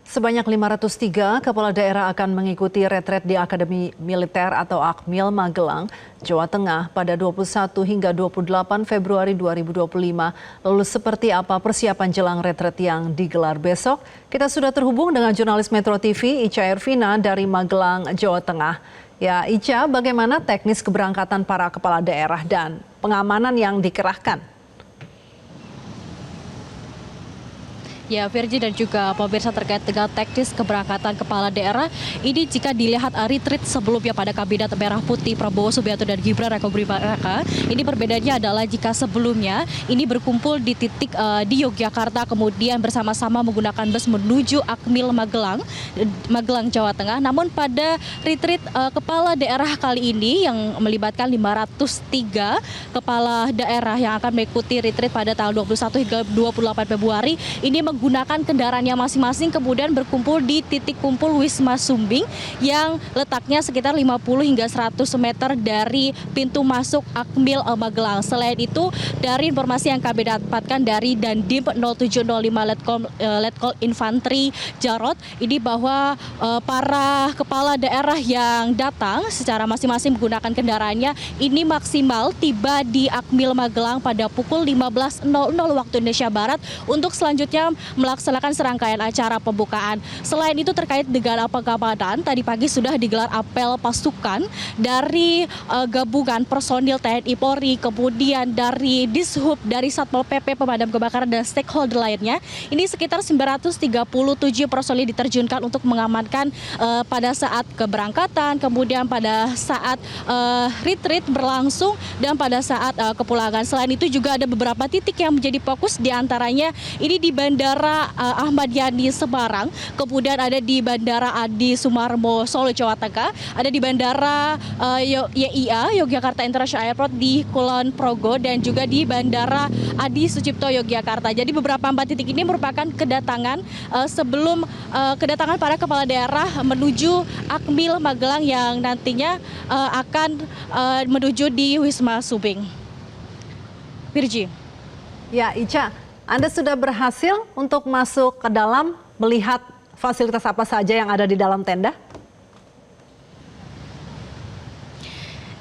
Sebanyak 503 kepala daerah akan mengikuti retret di Akademi Militer atau Akmil Magelang, Jawa Tengah pada 21 hingga 28 Februari 2025. Lalu seperti apa persiapan jelang retret yang digelar besok? Kita sudah terhubung dengan jurnalis Metro TV Ica Ervina dari Magelang, Jawa Tengah. Ya, Ica, bagaimana teknis keberangkatan para kepala daerah dan pengamanan yang dikerahkan? Ya, Virgi dan juga pemirsa terkait dengan teknis keberangkatan kepala daerah ini jika dilihat retreat sebelumnya pada Kabinet Merah Putih Prabowo Subianto dan Gibran Rakabuming Raka, ini perbedaannya adalah jika sebelumnya ini berkumpul di titik di Yogyakarta kemudian bersama-sama menggunakan bus menuju Akmil Magelang Jawa Tengah. Namun pada retreat kepala daerah kali ini yang melibatkan 503 kepala daerah yang akan mengikuti retreat pada tanggal 21 hingga 28 Februari ini menggunakan kendaraannya masing-masing kemudian berkumpul di titik kumpul Wisma Sumbing yang letaknya sekitar 50 hingga 100 meter dari pintu masuk Akmil Magelang. Selain itu, dari informasi yang kami dapatkan dari Dandim 0705 Letkol Infanteri Jarot, ini bahwa para kepala daerah yang datang secara masing-masing menggunakan kendaraannya ini maksimal tiba di Akmil Magelang pada pukul 15.00 waktu Indonesia Barat untuk selanjutnya melaksanakan serangkaian acara pembukaan. Selain itu terkait dengan pengamanan, tadi pagi sudah digelar apel pasukan dari gabungan personil TNI Polri, kemudian dari Dishub, dari Satpol PP, pemadam kebakaran dan stakeholder lainnya. Ini sekitar 937 personil diterjunkan untuk mengamankan pada saat keberangkatan, kemudian pada saat retreat berlangsung dan pada saat kepulangan. Selain itu juga ada beberapa titik yang menjadi fokus, diantaranya ini di Bandara Ahmad Yani Semarang, kemudian ada di Bandara Adi Sumarmo Solo Jawa Tengah, ada di Bandara YIA Yogyakarta International Airport di Kulon Progo dan juga di Bandara Adi Sucipto Yogyakarta. Jadi beberapa 4 titik ini merupakan kedatangan sebelum kedatangan para kepala daerah menuju Akmil Magelang yang nantinya akan menuju di Wisma Sumbing. Virgi. Ya, Ica, Anda sudah berhasil untuk masuk ke dalam melihat fasilitas apa saja yang ada di dalam tenda?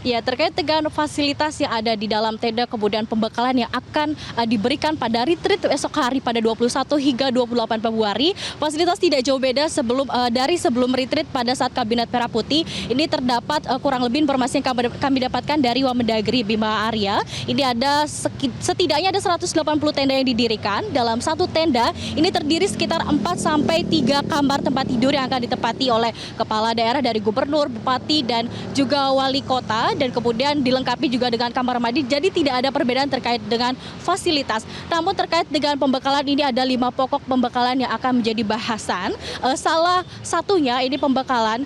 Ya, terkait dengan fasilitas yang ada di dalam tenda kemudian pembekalan yang akan diberikan pada retreat esok hari pada 21 hingga 28 Februari, fasilitas tidak jauh beda dari sebelum retreat pada saat Kabinet Merah Putih. Ini terdapat kurang lebih informasi yang kami dapatkan dari Wamendagri Bima Arya. Ini ada setidaknya ada 180 tenda yang didirikan. Dalam satu tenda ini terdiri sekitar 4 sampai 3 kamar tempat tidur yang akan ditempati oleh kepala daerah dari gubernur, bupati dan juga wali kota. Dan kemudian dilengkapi juga dengan kamar mandi, jadi tidak ada perbedaan terkait dengan fasilitas. Namun terkait dengan pembekalan ini ada 5 pokok pembekalan yang akan menjadi bahasan. Salah satunya ini pembekalan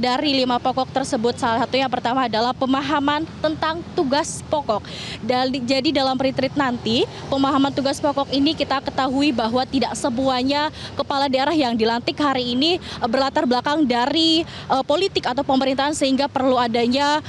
dari 5 pokok tersebut, salah satunya yang pertama adalah pemahaman tentang tugas pokok. Jadi dalam retreat nanti, pemahaman tugas pokok ini kita ketahui bahwa tidak semuanya kepala daerah yang dilantik hari ini berlatar belakang dari politik atau pemerintahan, sehingga perlu adanya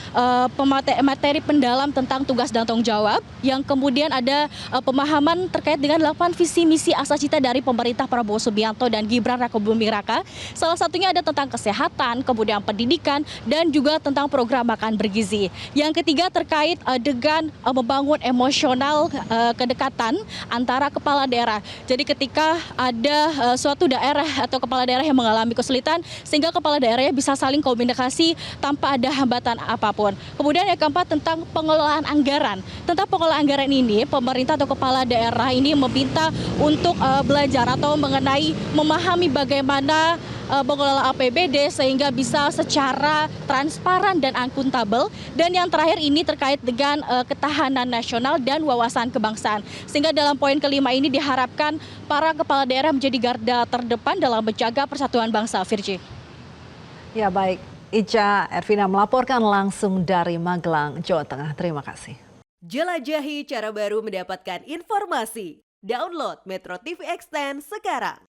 materi pendalam tentang tugas dan tanggung jawab, yang kemudian ada pemahaman terkait dengan 8 visi misi asa cita dari pemerintah Prabowo Subianto dan Gibran Rakabuming Raka. Salah satunya ada tentang kesehatan, kemudian pendidikan dan juga tentang program makan bergizi. Yang ketiga terkait dengan membangun emosional kedekatan antara kepala daerah. Jadi ketika ada suatu daerah atau kepala daerah yang mengalami kesulitan, sehingga kepala daerahnya bisa saling komunikasi tanpa ada hambatan apapun. Kemudian yang keempat tentang pengelolaan anggaran. Tentang pengelolaan anggaran ini, pemerintah atau kepala daerah ini meminta untuk belajar atau memahami bagaimana mengelola APBD sehingga bisa secara transparan dan akuntabel. Dan yang terakhir ini terkait dengan ketahanan nasional dan wawasan kebangsaan. Sehingga dalam poin kelima ini diharapkan para kepala daerah menjadi garda terdepan dalam menjaga persatuan bangsa. Virgi. Ya, baik. Ica Ervina melaporkan langsung dari Magelang, Jawa Tengah. Terima kasih. Jelajahi cara baru mendapatkan informasi. Download Metro TV Extend sekarang.